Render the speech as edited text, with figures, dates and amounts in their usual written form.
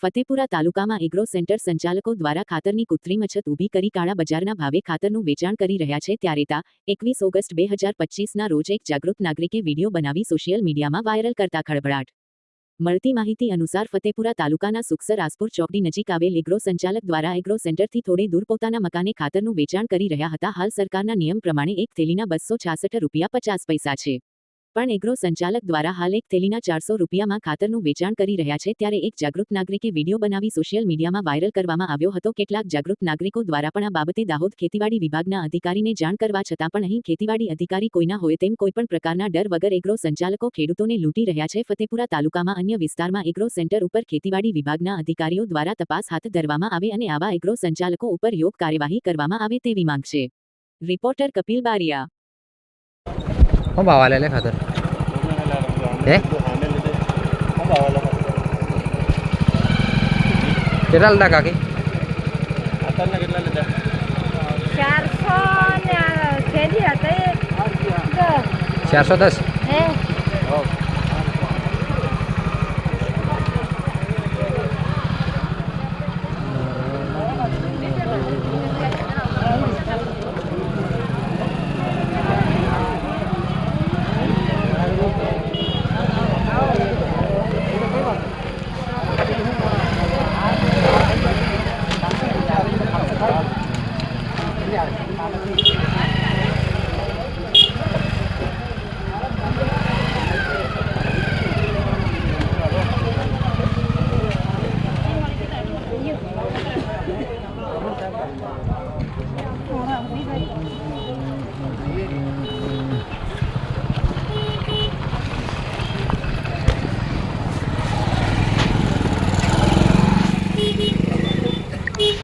ફતેપુરા તાલુકામાં agro centre સંચાલકો દ્વારા ખાતરની કૃત્રિમ અછત ઊભી કરી કાળા બજારના ભાવે ખાતરનું વેચાણ કરી રહ્યા છે ત્યારે તા 21 ઓગસ્ટ 2025ના રોજ એક જાગૃત નાગરિકે વિડીયો બનાવી સોશિયલ મીડિયામાં વાયરલ કરતા ખળભળાટ મળતી માહિતી અનુસાર ફતેપુરા તાલુકાના સુખસર આસપુર ચોકડી નજીક આવેલ એગ્રો સંચાલક દ્વારા એગ્રો સેન્ટરથી થોડે દૂર પોતાના મકાને ખાતરનું વેચાણ કરી રહ્યા હતા. હાલ સરકારના નિયમ પ્રમાણે એક થેલીના 266 રૂપિયા 50 પૈસા છે, પણ એગ્રો સંચાલક દ્વારા હાલ એક થેલીના 400 રૂપિયામાં ખાતરનું વેચાણ કરી રહ્યા છે ત્યારે એક જાગૃત નાગરિકે વિડીયો બનાવી સોશિયલ મીડિયામાં વાયરલ કરવામાં આવ્યો હતો. કેટલાક જાગૃત નાગરિકો દ્વારા પણ આ બાબતે દાહોદ ખેતીવાડી વિભાગના અધિકારીને જાણ કરવા છતાં પણ અહીં ખેતીવાડી અધિકારી કોઈના હોય તેમ કોઈપણ પ્રકારના ડર વગર એગ્રો સંચાલકો ખેડૂતોને લૂંટી રહ્યા છે. ફતેપુરા તાલુકામાં અન્ય વિસ્તારમાં એગ્રો સેન્ટર ઉપર ખેતીવાડી વિભાગના અધિકારીઓ દ્વારા તપાસ હાથ ધરવામાં આવે અને આવા એગ્રો સંચાલકો ઉપર યોગ્ય કાર્યવાહી કરવામાં આવે તેવી માંગ છે. રિપોર્ટર કપિલ બારિયા. શું ભાવ આલે લે ખાતર હે કેટલા લીધા કાકી? ખાતરના કેટલા લીધા? 400 ને થેલી હતા 410.